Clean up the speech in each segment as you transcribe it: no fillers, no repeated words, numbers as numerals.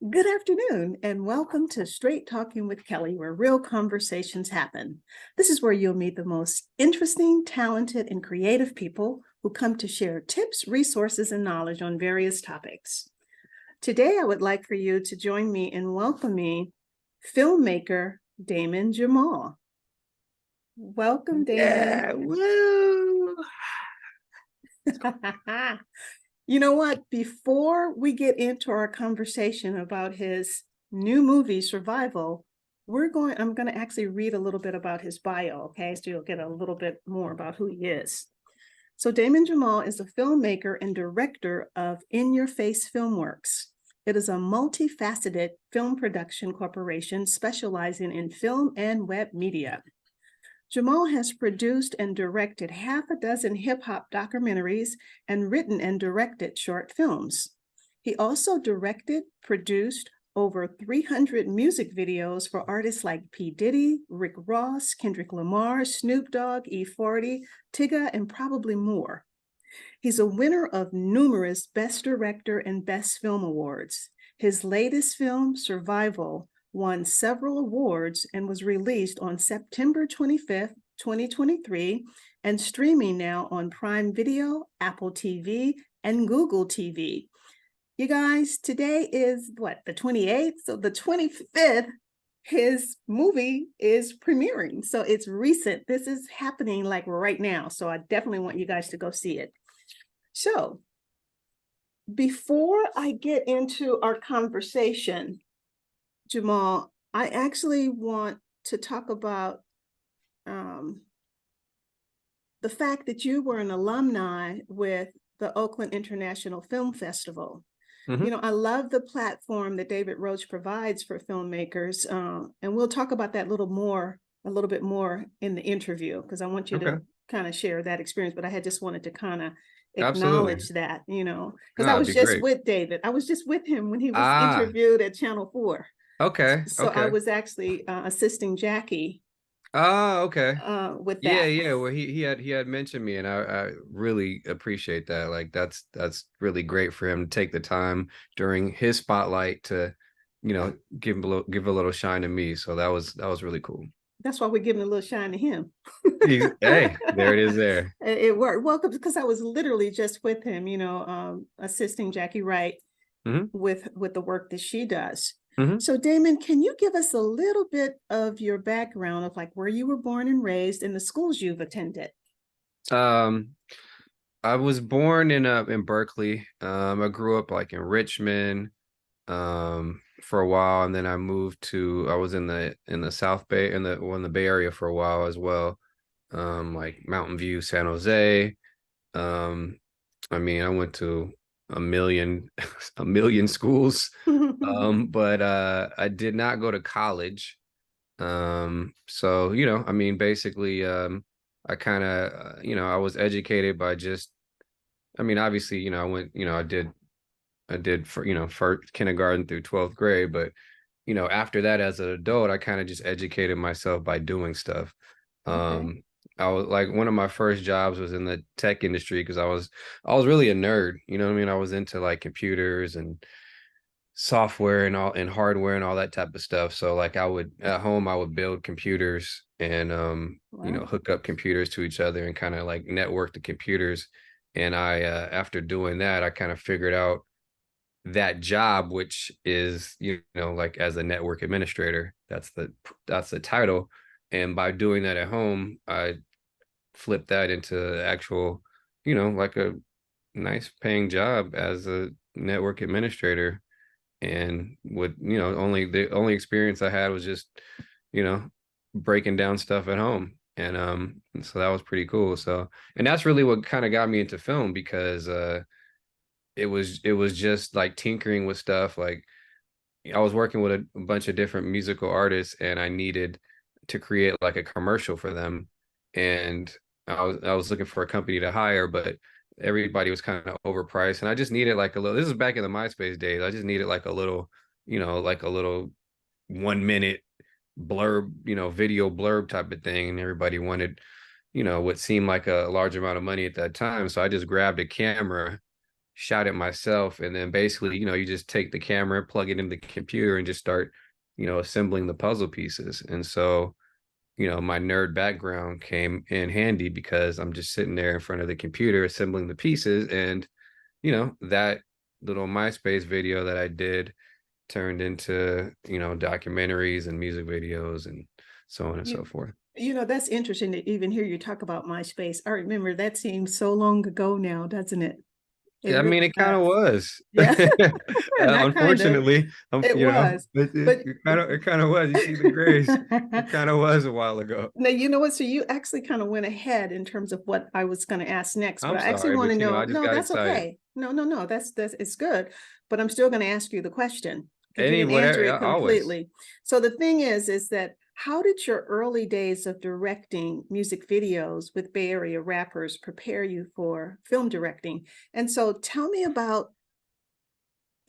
Good afternoon, and welcome to Straight Talking with Kelly, where real conversations happen. This is where you'll meet the most interesting, talented, and creative people who come to share tips, resources, and knowledge on various topics. Today, I would like for you to join me in welcoming filmmaker Damon Jamal. Welcome, Damon. Yeah, woo. You know what? Before we get into our conversation about his new movie, Survival, I'm going to actually read a little bit about his bio, okay? So you'll get a little bit more about who he is. So Damon Jamal is a filmmaker and director of In Yo FACE Filmworks. It is a multi-faceted film production corporation specializing in film and web media. Jamal has produced and directed half a dozen hip-hop documentaries and written and directed short films. He also directed, produced over 300 music videos for artists like P. Diddy, Rick Ross, Kendrick Lamar, Snoop Dogg, E40, Tyga, and probably more. He's a winner of numerous Best Director and Best Film awards. His latest film, Survival, won several awards and was released on September 25th, 2023, and streaming now on Prime Video, Apple TV, and Google TV. You guys, today is the 28th? So the 25th, his movie is premiering. So it's recent. This is happening like right now. So I definitely want you guys to go see it. So before I get into our conversation, Jamal, I actually want to talk about the fact that you were an alumni with the Oakland International Film Festival. Mm-hmm. You know, I love the platform that David Roach provides for filmmakers, and we'll talk about that a little bit more in the interview, because I want you to kind of share that experience. But I had just wanted to kind of acknowledge that, you know, because I was just with David. I was just with him when he was interviewed at Channel 4. Okay. So I was actually assisting Jackie. Oh, okay. With that. Yeah. Well, he had mentioned me, and I really appreciate that. Like that's really great for him to take the time during his spotlight to, give a little shine to me. So that was really cool. That's why we're giving a little shine to him. Hey, there it is there. It worked. Well, because I was literally just with him, assisting Jackie Wright with the work that she does. So Damon, can you give us a little bit of your background of like where you were born and raised and the schools you've attended? I was born in Berkeley. I grew up like in Richmond for a while, and then I was in the South Bay in the Bay Area for a while as well. Like Mountain View, San Jose. I mean, I went to a million schools. But I did not go to college. So, I mean, basically, I kind of, I was educated by I mean, obviously, I went, I did for, first kindergarten through 12th grade, but, after that, as an adult, I kind of just educated myself by doing stuff. Okay. I was like, one of my first jobs was in the tech industry because I was really a nerd, you know what I mean? I was into like computers and software and hardware and all that type of stuff. So like I would build computers and hook up computers to each other and kind of like network the computers. And I after doing that, I kind of figured out that job, which is like as a network administrator. That's the title. And by doing that at home, I flipped that into actual, like a nice paying job as a network administrator. And with the only experience I had was just breaking down stuff at home, and so that was pretty cool. So, and that's really what kind of got me into film, because it was just like tinkering with stuff. Like I was working with a bunch of different musical artists, and I needed to create like a commercial for them, and I was looking for a company to hire, but everybody was kind of overpriced, and I just needed like a little. This is back in the MySpace days. I just needed like a little, like a little 1 minute blurb, video blurb type of thing, and everybody wanted, what seemed like a large amount of money at that time. So I just grabbed a camera shot it myself. And then basically, you just take the camera, plug it in the computer, and just start, assembling the puzzle pieces. And so, my nerd background came in handy because I'm just sitting there in front of the computer assembling the pieces. And, that little MySpace video that I did turned into, documentaries and music videos and so on and so forth. That's interesting to even hear you talk about MySpace. I remember that seems so long ago now, doesn't it? It Yeah, I mean, really it kind of does. was. Yeah, not kind of. Unfortunately, It was. it But kind of was. You see the grays. It kind of was a while ago. now, you know what? So you actually kind of went ahead in terms of what I was going to ask next, but I'm I actually sorry, want to but know, I just no, got that's excited. okay. No, that's it's good. But I'm still going to ask you the question because you Any didn't answer whatever, it always. completely. So the thing is that how did your early days of directing music videos with Bay Area rappers prepare you for film directing? And so tell me about,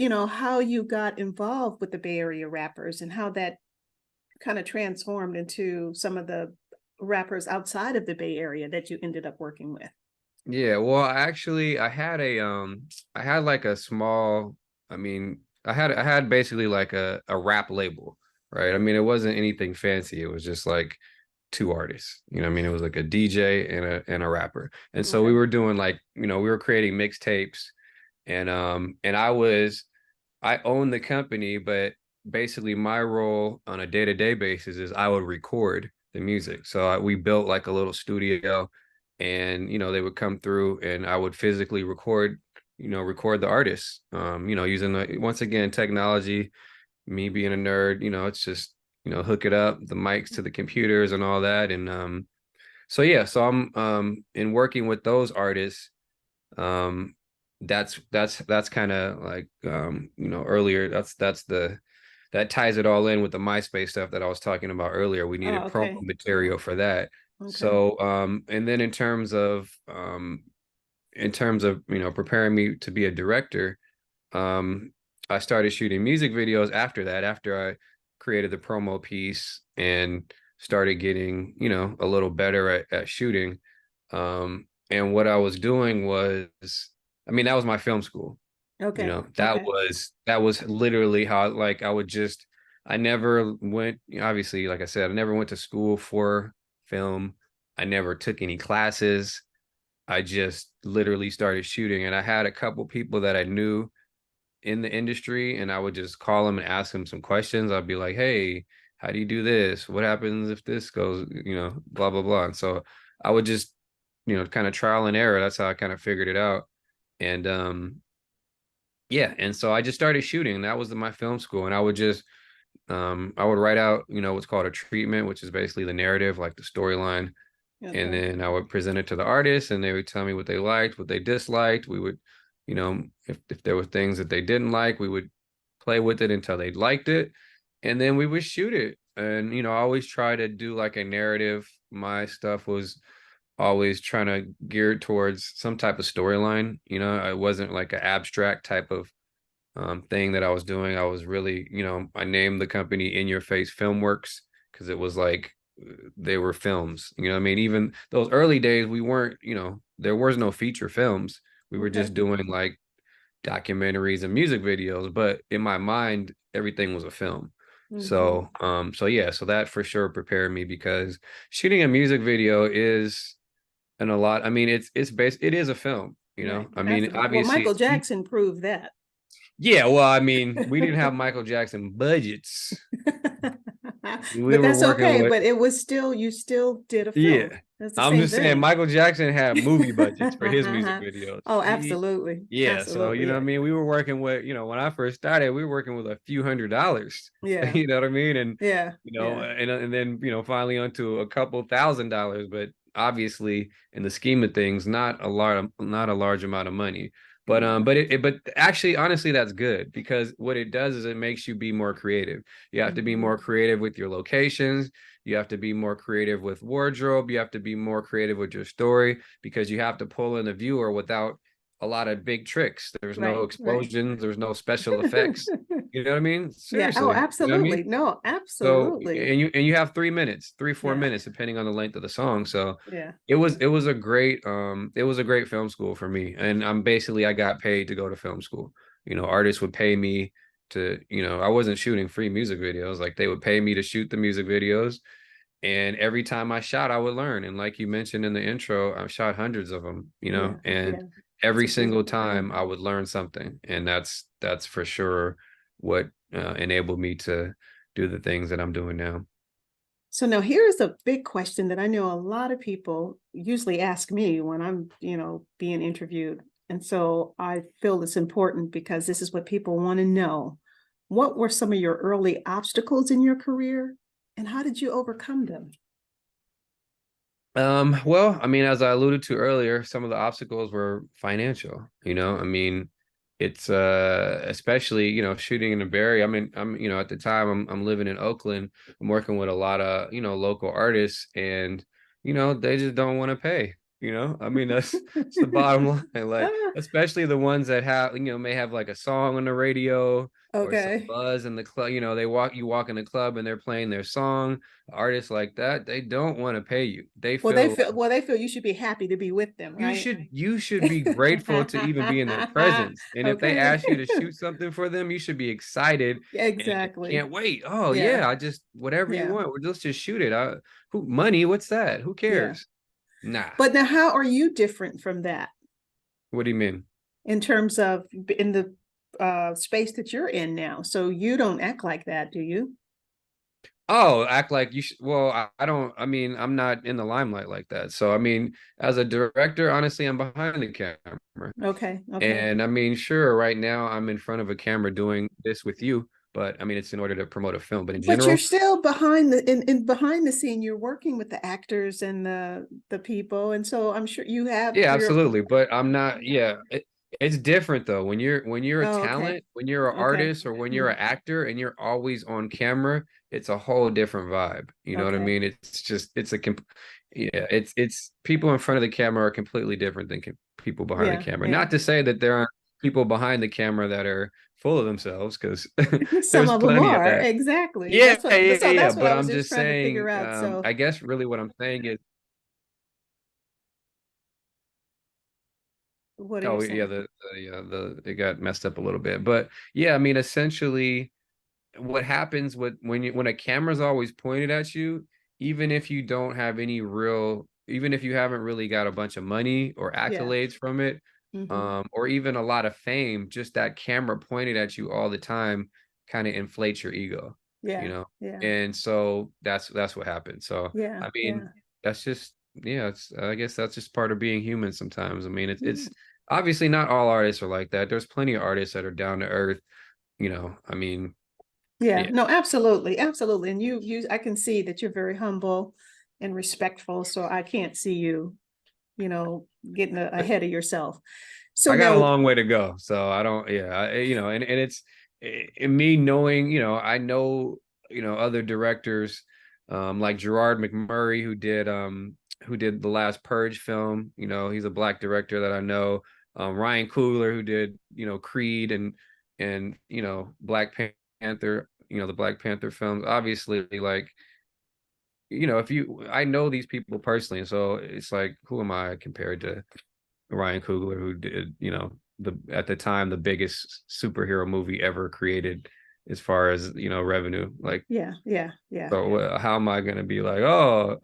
how you got involved with the Bay Area rappers and how that kind of transformed into some of the rappers outside of the Bay Area that you ended up working with. Yeah, well, actually, I had like a small, I mean, I had basically like a rap label, right? I mean, it wasn't anything fancy. It was just like two artists. I mean, it was like a DJ and a rapper. And so we Okay. were doing like, we were creating mixtapes, and I owned the company, but basically my role on a day-to-day basis is I would record the music. So we built like a little studio, and they would come through and I would physically record the artists. Using once again technology, me being a nerd, it's just, hook it up, the mics to the computers and all that. And so yeah, so I'm in working with those artists. um that's kind of like, earlier, that ties it all in with the MySpace stuff that I was talking about earlier. We Oh, needed promo okay. material for that. Okay. So and then in terms of preparing me to be a director, um I started shooting music videos after that, after I created the promo piece and started getting, a little better at shooting. And what I was doing was, I mean, that was my film school. Okay. That Okay. was literally how, like, I never went, obviously, like I said, I never went to school for film. I never took any classes. I just literally started shooting, and I had a couple people that I knew in the industry, and I would just call them and ask them some questions. I'd be like, "Hey, how do you do this? What happens if this goes, blah blah blah." And so I would just, kind of trial and error. That's how I kind of figured it out. And yeah, and so I just started shooting. That was my film school, and I would write out, what's called a treatment, which is basically the narrative, like the storyline. And Okay. then I would present it to the artists, and they would tell me what they liked, what they disliked. We would, if there were things that they didn't like, we would play with it until they liked it, and then we would shoot it. And I always try to do like a narrative. My stuff was always trying to gear towards some type of storyline. I wasn't like an abstract type of thing that I was doing. I was really, I named the company In Your FACE Filmworks because it was like they were films. I mean, even those early days, we weren't, there was no feature films. We were Okay. just doing like documentaries and music videos, but in my mind, everything was a film. Hmm. So yeah, so that for sure prepared me, because shooting a music video is a lot. I mean, it is a film, Right. I mean, Absolutely. Well, obviously Michael it's Jackson proved that. yeah, well, I mean, we didn't have Michael Jackson budgets. We But were that's working okay. with, But it was still, you still did a yeah. film. That's the I'm same just saying thing. Michael Jackson had movie budgets for his music videos. Oh, absolutely. Yeah, so Absolutely. what I Yeah. mean, we were working with, when I first started, we were working with a few $100s. Yeah. You know what I mean? And Yeah. Yeah. and then finally onto a couple $1,000s, but obviously in the scheme of things, not a large amount of money. But Yeah. but actually, honestly, that's good, because what it does is it makes you be more creative. You have to be Hmm. more creative with your locations. You have to be more creative with wardrobe. You have to be more creative with your story, because you have to pull in the viewer without a lot of big tricks. There's no Right, right. explosions, there's no special effects. You know what I mean? Yeah. Oh, Seriously. You know what I mean? absolutely. No, So absolutely. and you have 3 minutes, 3 4 Yeah. minutes, depending on the length of the song. So Yeah. it was a great it was a great film school for me. And I'm basically I got paid to go to film school. You know, artists would pay me to, you know, I wasn't shooting free music videos. Like they would pay me to shoot the music videos. And every time I shot, I would learn. And like you mentioned in the intro, I've shot hundreds of them, you know, Yeah. and Yeah. It's every a single beautiful time thing. I would learn something. And that's for sure what enabled me to do the things that I'm doing now. So now here's a big question that I know a lot of people usually ask me when I'm, being interviewed. And so I feel it's important because this is what people want to know. What were some of your early obstacles in your career and how did you overcome them? Well, I mean, as I alluded to earlier, some of the obstacles were financial, you know. I mean, it's especially, you know, shooting in the Bay Area. I mean, you know, at the time I'm living in Oakland. I'm working with a lot of, you know, local artists and, you know, they just don't want to pay, you know. I mean, that's the bottom line. Like, Ah, especially the ones that have, you know, may have like a song on the radio or some okay. buzz in the club, you know, you walk in the club and they're playing their song. Artists like that, they don't want to pay you. They feel like Well, they feel you should be happy to be with them, right? you should be grateful to even be in their presence. And if they Okay. ask you to shoot something for them, you should be excited and Exactly. can't wait. Oh Yeah. yeah, I just whatever you Yeah. want. Let's just shoot it. Who money? What's that? Who Yeah. cares? Nah. But now how are you different from that What do you mean? in terms of in the space that you're in now? So you don't act like that, do you? Oh, act like you should. Well, I don't. I mean, I'm not in the limelight like that. So, I mean, as a director, honestly, I'm behind the camera. Okay. Okay. And I mean, sure, right now I'm in front of a camera doing this with you, but I mean, it's in order to promote a film. But in But you're general, still behind in behind the scene. You're working with the actors and the people, and so I'm sure you have yeah, your. absolutely. But I'm not, yeah, it's different though. When you're a Oh, okay. talent, when you're an Okay. artist or when you're Hmm. an actor and you're always on camera, it's a whole different vibe. You know what I Okay. mean? It's just, yeah, it's people in front of the camera are completely different than people behind the Yeah. camera. Yeah. Not to say that there aren't people behind the camera that are full of themselves, because Some there's of them plenty of are that. exactly. Yeah, That's what. yeah, So yeah. that's what But I was I'm just just trying to figure saying, out. So I guess really what I'm saying is, what are you oh yeah, saying? the it got messed up a little bit. But yeah, I mean, essentially, what happens when a camera's always pointed at you, even if you don't have any real, even if you haven't really got a bunch of money or Yeah. accolades from it, Hmm. or even a lot of fame, just that camera pointed at you all the time kind of inflates your ego, you Yeah. know. Yeah. And so that's what happened. So Yeah. I mean, Yeah. that's just, yeah, it's, I guess that's just part of being human sometimes. I mean, Yeah. it's obviously not all artists are like that. There's plenty of artists that are down to earth, you know. I mean, Yeah, yeah. no, absolutely, absolutely. And I can see that you're very humble and respectful. So I can't see you, getting ahead of yourself. So I got a now, long way to go. So I don't, yeah, you know, and it's in me knowing, you know, I know, you know, other directors, like Gerard McMurray, who did the last Purge film. You know, he's a black director that I know. Ryan Coogler, who did, you know, Creed and, you know, Black Panther, you know, the Black Panther films. Obviously, like, you know, I know these people personally. And so it's like, who am I compared to Ryan Coogler, who did, you know, the at the time the biggest superhero movie ever created as far as, you know, revenue. Like, yeah, yeah, yeah. so how am I gonna be like, oh,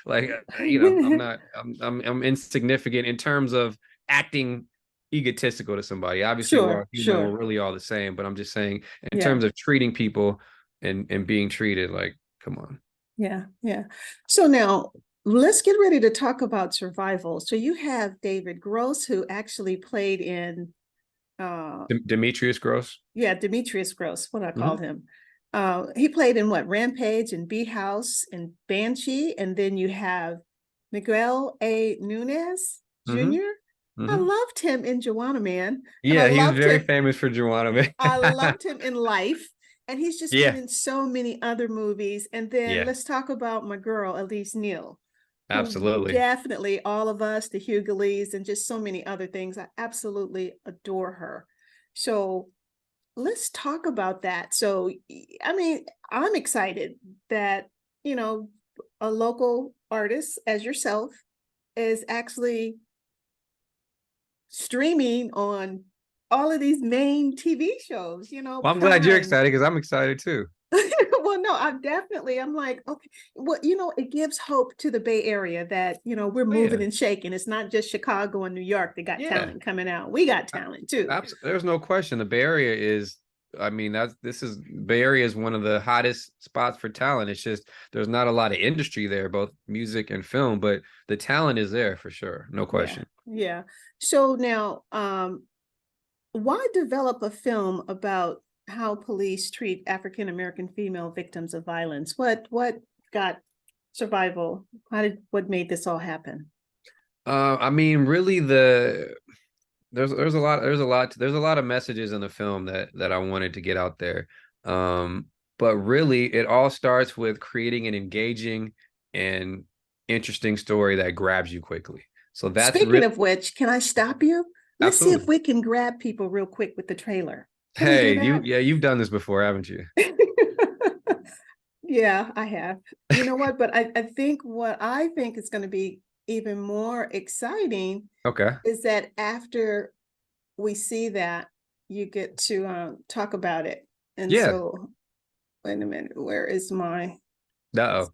like, you know, I'm not, I'm insignificant in terms of acting egotistical to somebody. Obviously, we're all Sure, human, we're sure. really all the same, but I'm just saying in Yeah, terms of treating people and being treated, like, come on. yeah, yeah. So now let's get ready to talk about survival. So you have David Gross, who actually played in uh Demetrius Gross. yeah, Demetrius Gross, what I called Hmm. him. He played in what, Rampage and Beat House and Banshee, and then you have Miguel A. Nunez Hmm. Jr. I Hmm. loved him in Joanna Man, and Yeah, he was very famous for Juwanna. I loved him in Life, and he's just been Yeah, in so many other movies. And then yeah, let's talk about my girl Elise Neal. who Absolutely. definitely all of us, the Hugleys, and just so many other things. I absolutely adore her. So let's talk about that. So, I mean, I'm excited that, you know, a local artist as yourself is actually streaming on all of these main TV shows, Well, I'm glad you're Prime. excited because I'm excited too. Well, no, I'm like, okay, well, it gives hope to the Bay Area that, we're Oh yeah. moving and shaking. It's not just Chicago and New York that got Yeah. talent coming out. We got talent too. There's no question. The Bay Area is, I mean, Bay Area is one of the hottest spots for talent. It's just there's not a lot of industry there, both music and film, but the talent is there for sure. No Yeah. question. Yeah. So now, why develop a film about how police treat African American female victims of violence? What got survival? What made this all happen? I mean, really there's a lot of messages in the film that I wanted to get out there. But really it all starts with creating an engaging and interesting story that grabs you quickly. So that's Speaking really of which, can I stop you? Let's see if absolutely. we can grab people real quick with the trailer. Can we do Hey, that? you've done this before, haven't you? Yeah, I have. You know what? But what I think is going to be even more exciting Okay. is that after we see that, you get to talk about it. And Yeah. so, wait a minute, where is my? Uh-oh.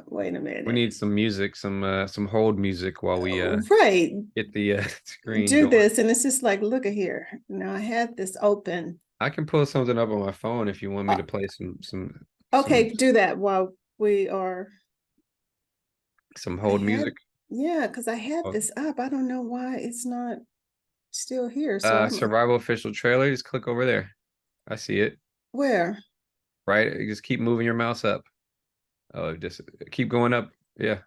Wait a We minute. need some music, some hold music while we Right, get the screen do going. this, and it's just like, look at here. Now I had this open. I can pull something up on my phone if you want me Uh, to play some okay, do that while we are. some I hold had, music. yeah, because I had Oh, this up. I don't know why it's not still here. So survival official trailer. Just click over there. I see it. where? Right. You just keep moving your mouse up. Oh, just keep going up. Yeah,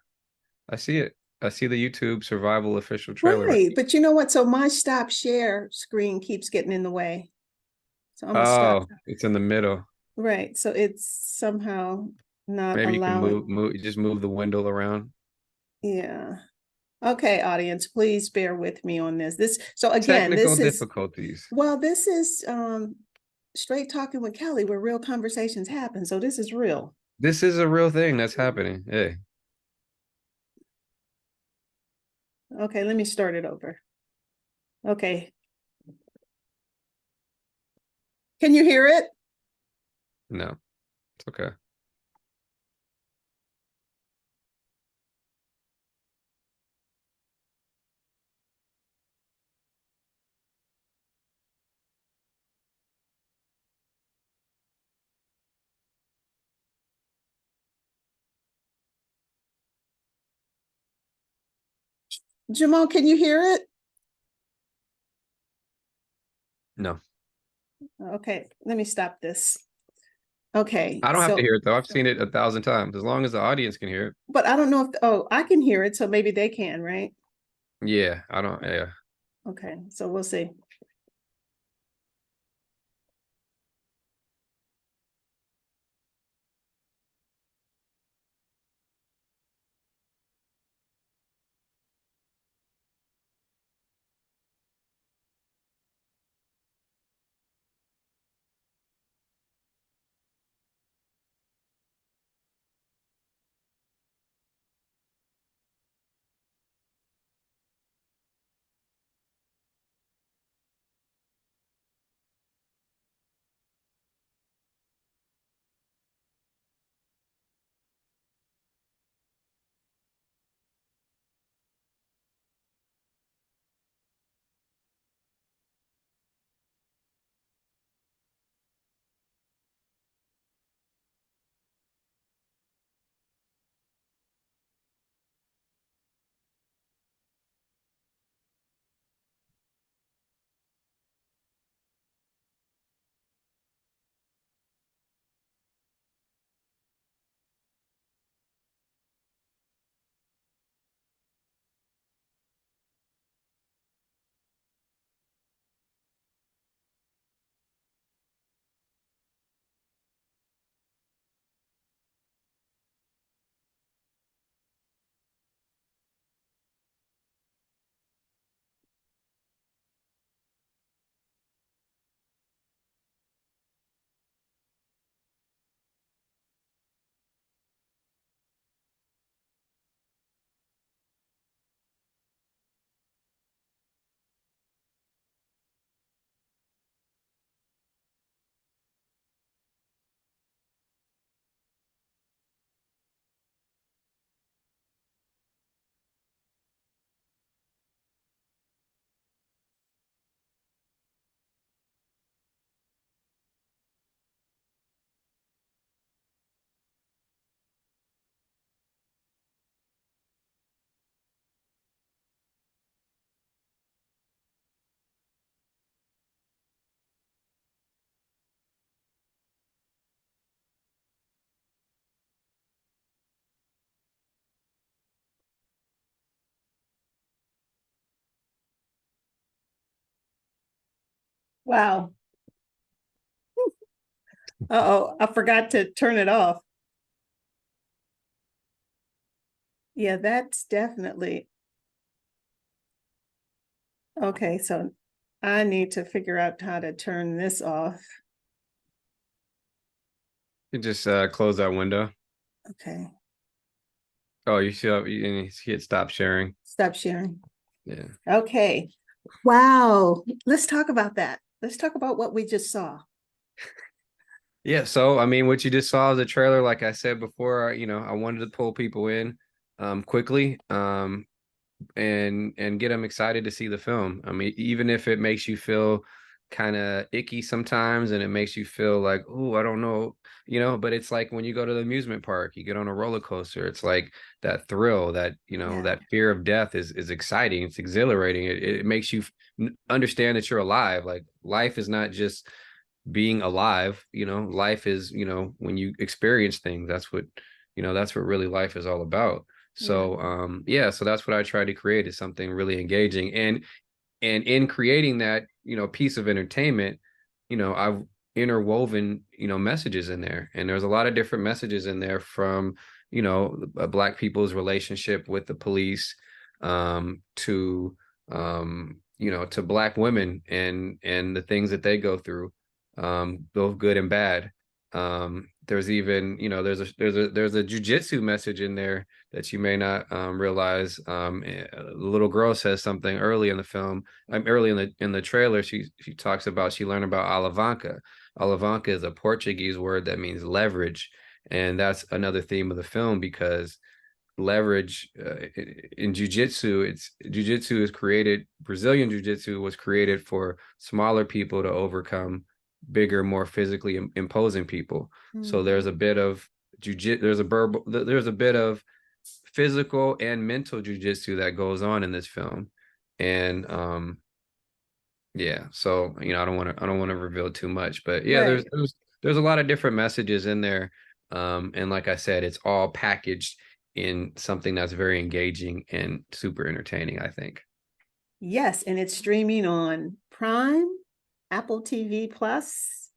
I see it. I see the YouTube survival official trailer. Right. Right, but you know what? So my stop share screen keeps getting in the way. So I'm gonna stop. Oh, it's in the middle. Right, so it's somehow not Maybe you can allowing. just move the window around. Yeah. Okay, audience, please bear with me on this. So again, Technical difficulties. this is straight talking with Kelly where real conversations happen. So this is real. This is a real thing that's happening. Hey, Okay, let me start it over. Okay. Can you hear it? no, it's okay. Jamal, can you hear it? No, Okay, let me stop this. Okay, I don't have to so, hear it though. I've seen it 1,000 times. As long as the audience can hear it. but I don't know oh, I can hear it, so maybe they can, right? Yeah, I don't. Yeah. Okay, so we'll see. Wow. Uh-oh, I forgot to turn it off. Yeah, that's definitely okay. So I need to figure out how to turn this off. You just close that window. Okay, Oh, you see, you hit stop sharing. stop sharing. Yeah. Okay. Wow. Let's talk about that. Let's talk about what we just saw. Yeah, so I mean, what you just saw is a trailer. Like I said before, I wanted to pull people in quickly and get them excited to see the film. I mean, even if it makes you feel kind of icky sometimes and it makes you feel like, oh, I don't know, but it's like when you go to the amusement park, you get on a roller coaster. It's like that thrill, that, Yeah. that fear of death is exciting. It's exhilarating. It makes you understand that you're alive. Like life is not just being alive. Life is, when you experience things, that's what really life is all about. Yeah. So yeah, so that's what I tried to create, is something really engaging. And in creating that, piece of entertainment, I've interwoven, messages in there. And there's a lot of different messages in there, from, Black people's relationship with the police, to Black women and the things that they go through, both good and bad. There's even, there's a jujitsu message in there that you may not realize. The little girl says something early in the film, early in the trailer. She talks about, she learned about alavanca. Alavanca is a Portuguese word that means leverage, and that's another theme of the film, because leverage in jiu-jitsu, Brazilian jiu-jitsu was created for smaller people to overcome bigger, more physically imposing people. So there's a bit of there's a bit of physical and mental jujitsu that goes on in this film. And yeah, so I don't want to reveal too much, but yeah, there's Right. there's a lot of different messages in there. And like I said, it's all packaged in something that's very engaging and super entertaining, I think. Yes, and it's streaming on Prime, Apple TV Plus.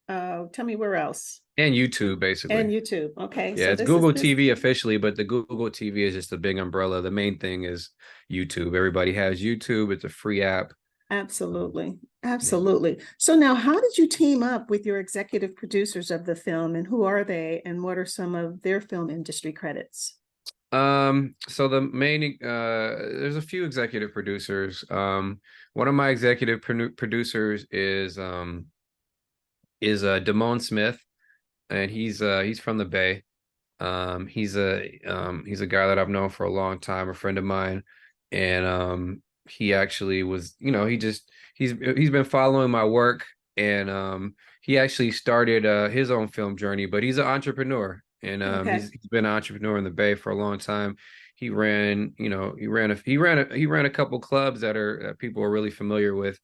Tell me where else. And YouTube, And basically. YouTube. Okay, Yeah, so it's this is Google this. TV officially, but the Google TV is just a big umbrella. The main thing is YouTube. Everybody has YouTube. It's a free app. Absolutely. Yeah. Absolutely. So now, how did you team up with your executive producers of the film, and who are they, and what are some of their film industry credits? So the main there's a few executive producers. One of my executive producers is Damone Smith, and he's from the Bay. He's a guy that I've known for a long time, a friend of mine, and he actually was, he's been following my work, and he actually started his own film journey, but he's an entrepreneur, and Okay. he's been an entrepreneur in the Bay for a long time. He ran a couple clubs that people are really familiar with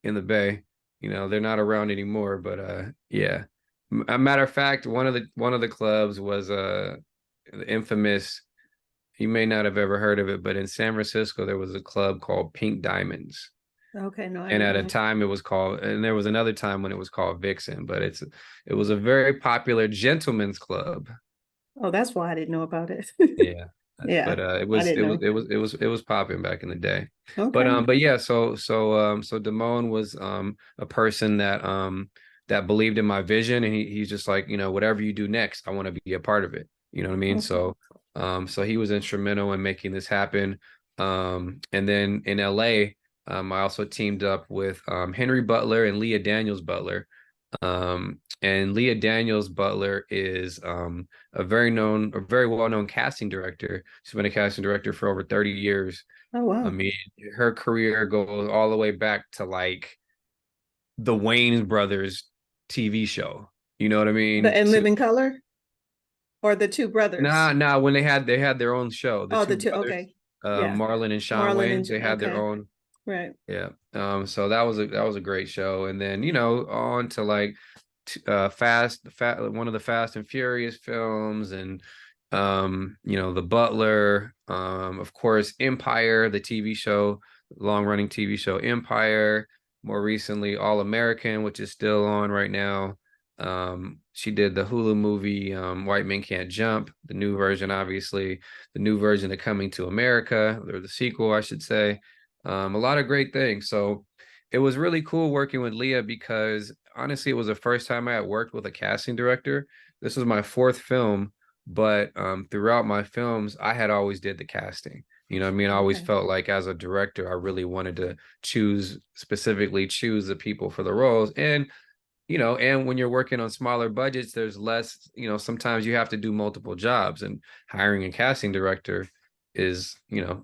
in the Bay. They're not around anymore, but yeah. A matter of fact, one of the clubs was the infamous. You may not have ever heard of it, but in San Francisco there was a club called Pink Diamonds, Okay. No, I and don't at a know. time it was called, and there was another time when it was called Vixen. But it was a very popular gentlemen's club. Oh, that's why I didn't know about it. Yeah, Yeah, but it I was didn't it was know. it was popping back in the day. But Okay. but yeah, so Damone was a person that believed in my vision, and he's just like, whatever you do next, I want to be a part of it. You know what I mean? Okay. So he was instrumental in making this happen. And then in LA, I also teamed up with Henry Butler and Leah Daniels Butler. And Leah Daniels Butler is a very well-known casting director. She's been a casting director for over 30 years. Oh, I wow. mean, her career goes all the way back to like the Wayans brothers TV show. You know what I The mean? And Live in Color, or the two brothers? Nah, when they had their own show, the Oh, two the two. brothers, Okay. Yeah. Marlon and Sean Marlon and Wayans, they had their okay. own. Right. Yeah. So that was a great show. And then, on to like one of the Fast and Furious films, and The Butler, of course, Empire, the TV show, long running TV show Empire, more recently All American, which is still on right now. She did the Hulu movie White Men Can't Jump, the new version, obviously, the new version of Coming to America, or the sequel, I should say. A lot of great things. So it was really cool working with Leah because honestly, it was the first time I had worked with a casting director. This was my fourth film, but throughout my films, I had always did the casting. You know what I mean? I always Okay. felt like as a director, I really wanted to specifically choose the people for the roles. And and when you're working on smaller budgets, there's less, sometimes you have to do multiple jobs, and hiring a casting director is,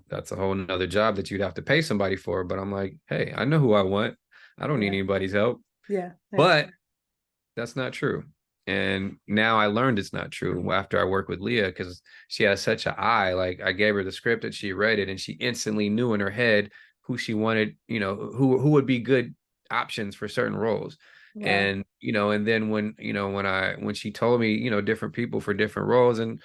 that's a whole nother job that you'd have to pay somebody for. But I'm like, hey, I know who I want. I don't need Yeah. anybody's help. Yeah. Yeah. But that's not true. And now I learned it's not true after I worked with Leah, because she has such an eye. Like, I gave her the script and she read it and she instantly knew in her head who she wanted, who would be good options for certain roles. Wow. And, and then when she told me, different people for different roles, and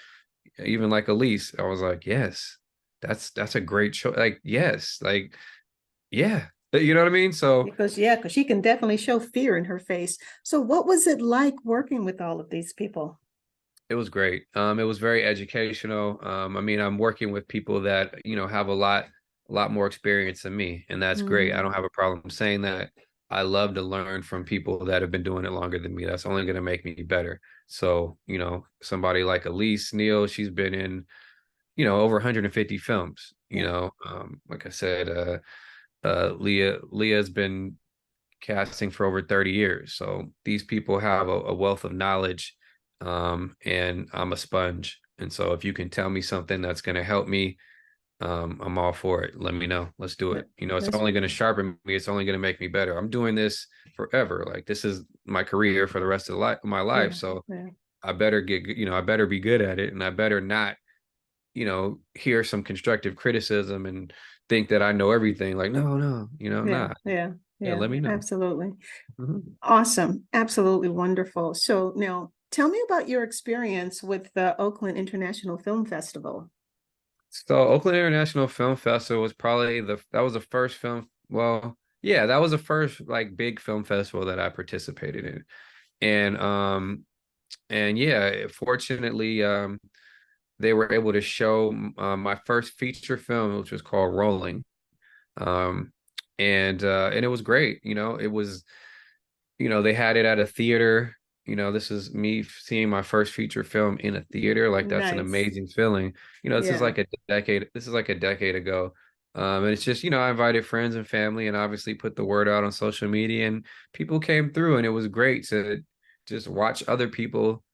even like Elise, I was like, yes, that's a great show. Like, yes, like, yeah. You know what I mean? So Because she can definitely show fear in her face. So what was it like working with all of these people? it was great. It was very educational. I mean, I'm working with people that, have a lot more experience than me, and that's great. I Mm, don't have a problem saying that. I love to learn from people that have been doing it longer than me. That's only going to make me better. So, somebody like Elise Neal, she's been in, over 150 films. yeah. Like I said, Leah's been casting for over 30 years. So these people have a wealth of knowledge, and I'm a sponge. And so if you can tell me something that's going to help me, I'm all for it. Let me know. Let's do it. That- It's That's only going to sharpen me. It's only going to make me better. I'm doing this forever. Like, this is my career for the rest of my life. yeah. So Yeah. I better be good at it, and I better not, hear some constructive criticism and think that I know everything. Like, no, no, Yeah. nah. Yeah. Yeah, Yeah. let me know. Absolutely. Mhm. Awesome. Absolutely wonderful. So now tell me about your experience with the Oakland International Film Festival. So Oakland International Film Festival was probably that was the first film. Well, yeah, that was the first like big film festival that I participated in. And yeah, fortunately, they were able to show my first feature film, which was called Rolling. Um, and it was great. It was, they had it at a theater. This is me seeing my first feature film in a theater. Like, that's an Nice. amazing feeling. Yeah. This is like a decade ago. And it's just, I invited friends and family and obviously put the word out on social media, and people came through, and it was great to just watch other people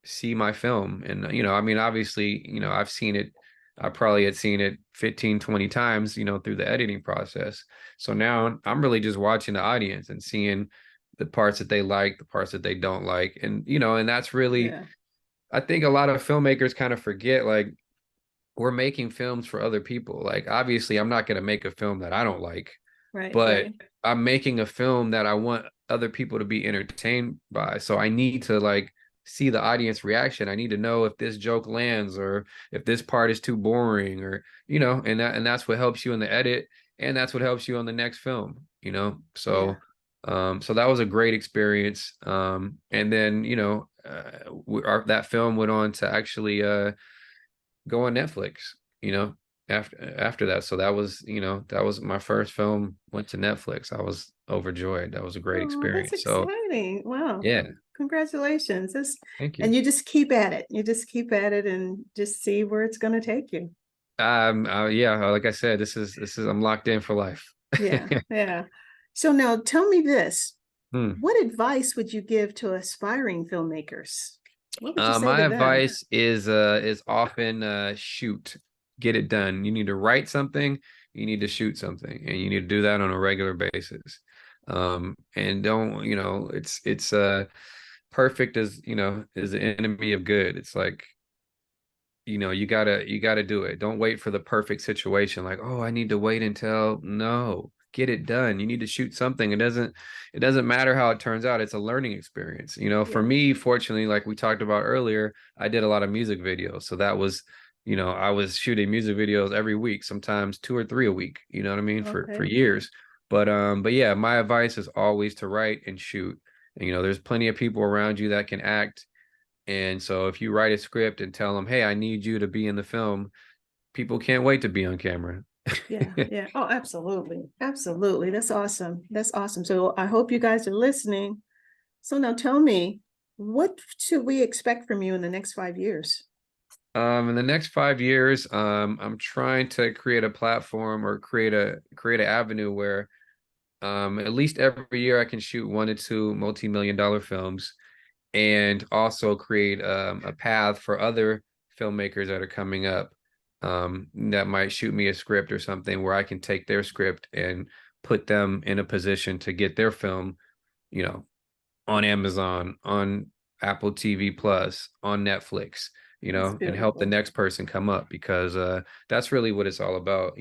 see my film. And, I mean, obviously, I've seen it. I probably had seen it 15, 20 times, through the editing process. So now I'm really just watching the audience and seeing the parts that they like, the parts that they don't like. And, and that's really, Yeah. I think a lot of filmmakers kind of forget, like, we're making films for other people. Like, obviously, I'm not going to make a film that I don't like, Right. but Right. I'm making a film that I want other people to be entertained by. So I need to, like, see the audience reaction. I need to know if this joke lands, or if this part is too boring, or, and that's what helps you in the edit, and that's what helps you on the next film. Yeah. So that was a great experience. And then, that film went on to actually go on Netflix, you know, after that. So that was my first film went to Netflix. I was overjoyed. That was a great Oh, that's experience. So exciting. Wow. yeah, Congratulations. thank And you. you just keep at it. You just keep at it and just see where it's going to take you. Yeah, like I said, this is I'm locked in for life. Yeah. Yeah. So now tell me this. Hmm. What advice would you give to aspiring filmmakers? What would you say My to them? advice is often shoot, get it done. You need to write something, you need to shoot something, and you need to do that on a regular basis. And don't, it's perfect is the enemy of good. It's like, you gotta do it. Don't wait for the perfect situation. Like, oh, I need to wait until, no, get it done. You need to shoot something. It doesn't matter how it turns out. It's a learning experience. For Yeah. me, fortunately, like we talked about earlier, I did a lot of music videos. So that was, I was shooting music videos every week, sometimes two or three a week, you know what I mean? For Okay. years. But yeah, my advice is always to write and shoot. And, there's plenty of people around you that can act. And so if you write a script and tell them, hey, I need you to be in the film, people can't wait to be on camera. Yeah, yeah. Oh, absolutely. Absolutely. That's awesome. That's awesome. So I hope you guys are listening. So now tell me, what should we expect from you in the next 5 years? In the next 5 years, I'm trying to create a platform or create an avenue where at least every year I can shoot 1 to 2 multi-million-dollar films, and also create a path for other filmmakers that are coming up, that might shoot me a script or something where I can take their script and put them in a position to get their film, you know, on Amazon, on Apple TV Plus, on Netflix, That's and help the beautiful. next person come up, because that's really what it's all about.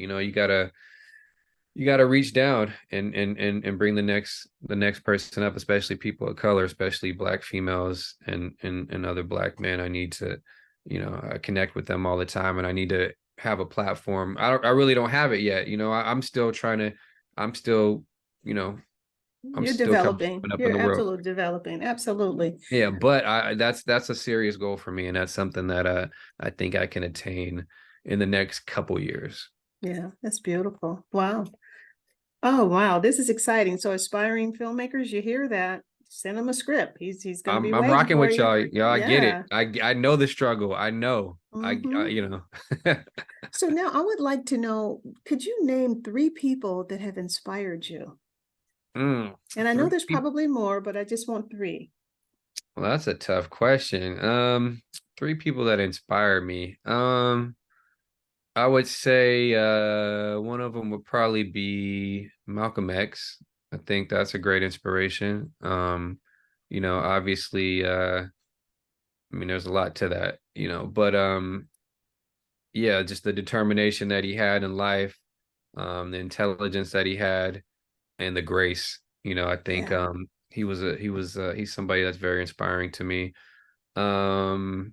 You gotta reach down and bring the next person up, especially people of color, especially Black females and other Black men. I need to, connect with them all the time, and I need to have a platform. I really don't have it yet. I'm still trying to. I'm still, you know, I'm You're still coming developing. up in You're the world. absolutely developing. Absolutely. Yeah, but that's a serious goal for me, and that's something that I think I can attain in the next couple years. Yeah, that's beautiful. Wow. Oh, wow. This is exciting. So aspiring filmmakers, you hear that? Send him a script. He's going to be I'm waiting rocking for with you. y'all. Y'all, I get it. Yeah. I know the struggle. I know. I Hmm. you know. So now I would like to know, could you name three people that have inspired you? Mm, And I know three there's people. probably more, but I just want three. Well, that's a tough question. Three people that inspire me. I would say one of them would probably be Malcolm X. I think that's a great inspiration. Obviously, I mean, there's a lot to that, but yeah, just the determination that he had in life, the intelligence that he had, and the grace. I think Yeah. he's somebody that's very inspiring to me. Um,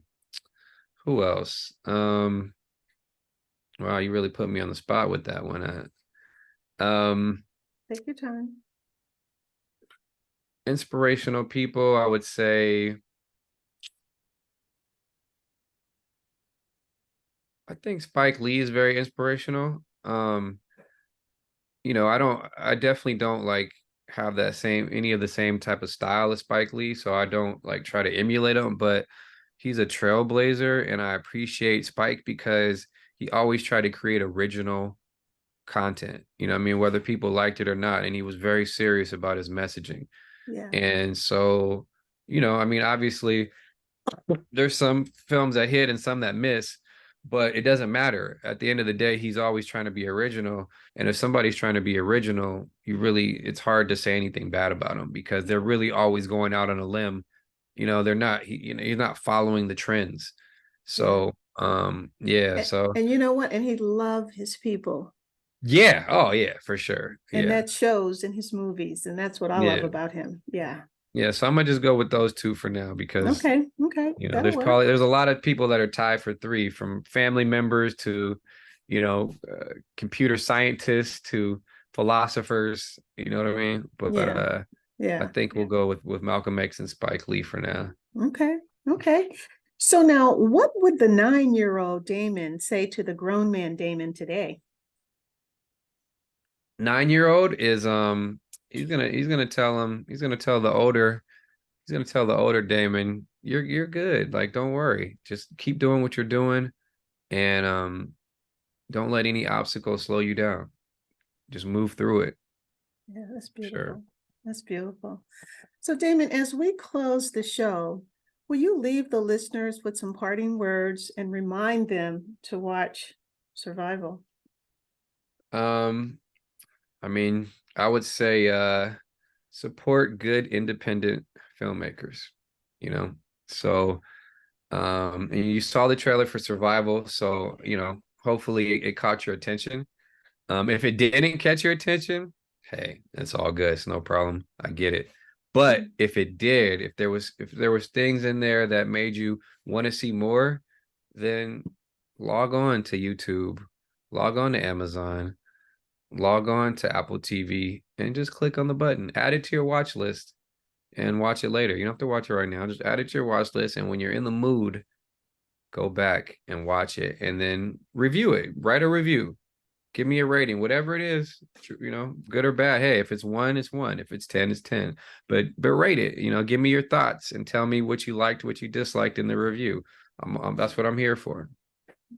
who else? Wow, you really put me on the spot with that one. Um, Take your time. Inspirational people, I would say. I think Spike Lee is very inspirational. I definitely don't like have any of the same type of style as Spike Lee, so I don't like try to emulate him, but he's a trailblazer, and I appreciate Spike because he always tried to create original content, what I mean, whether people liked it or not, and he was very serious about his messaging. Yeah. And so, I mean, obviously there's some films that hit and some that miss, but it doesn't matter. At the end of the day, he's always trying to be original. And if somebody's trying to be original, it's hard to say anything bad about them, because they're really always going out on a limb. They're not, he's not following the trends. Yeah. So, yeah. So, And you know what? And he loved his people. yeah. Oh, yeah, for sure. And Yeah. that shows in his movies. And that's what I love Yeah. about him. Yeah. Yeah. So I'm gonna just go with those two for now, because Okay. Okay. That'll work. there's a lot of people that are tied for three, from family members to, computer scientists to philosophers. You know what I mean? But Yeah. I Yeah. think we'll go with Malcolm X and Spike Lee for now. Okay. Okay. So now, what would the 9-year-old Damon say to the grown man Damon today? 9-year-old is he's gonna tell the older Damon, you're good. Like, don't worry. Just keep doing what you're doing, and don't let any obstacle slow you down. Just move through it. Yeah, that's Sure. beautiful. That's beautiful. So, Damon, as we close the show, will you leave the listeners with some parting words and remind them to watch Survival? Um, I mean, I would say support good independent filmmakers, you know. So and you saw the trailer for Survival, so hopefully it caught your attention. If it didn't catch your attention, hey, that's all good. It's no problem. I get it. But if it did, if there was things in there that made you want to see more, then log on to YouTube, log on to Amazon, log on to Apple TV and just click on the button, add it to your watch list and watch it later. You don't have to watch it right now. Just add it to your watch list. And when you're in the mood, go back and watch it and then review it. Write a review. Give me a rating, whatever it is, good or bad. Hey, if it's 1, it's 1. If it's 10, it's 10. But rate it. Give me your thoughts and tell me what you liked, what you disliked in the review. That's what I'm here for.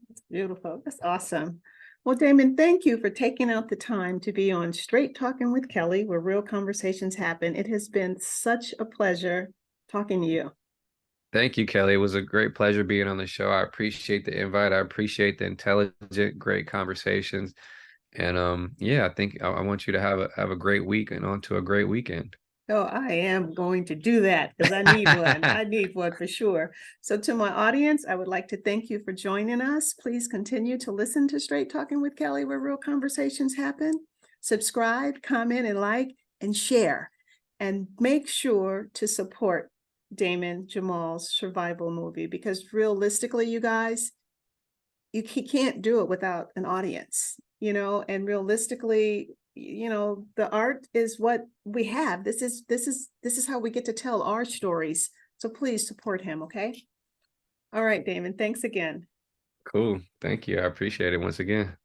That's beautiful. That's awesome. Well, Damon, thank you for taking out the time to be on Straight Talking with Kelly, where real conversations happen. It has been such a pleasure talking to you. Thank you, Kelly. It was a great pleasure being on the show. I appreciate the invite. I appreciate the intelligent, great conversations. And yeah, I think I want you to have a great week and on to a great weekend. Oh, I am going to do that because I need one. I need one for sure. So to my audience, I would like to thank you for joining us. Please continue to listen to Straight Talking with Kelly, where real conversations happen. Subscribe, comment, and like, and share. And make sure to support Damon Jamal's survival movie, because realistically, you guys, he can't do it without an audience, and realistically, the art is what we have. This is how we get to tell our stories. So please support him, okay? All right, Damon, thanks again. Cool. Thank you. I appreciate it once again.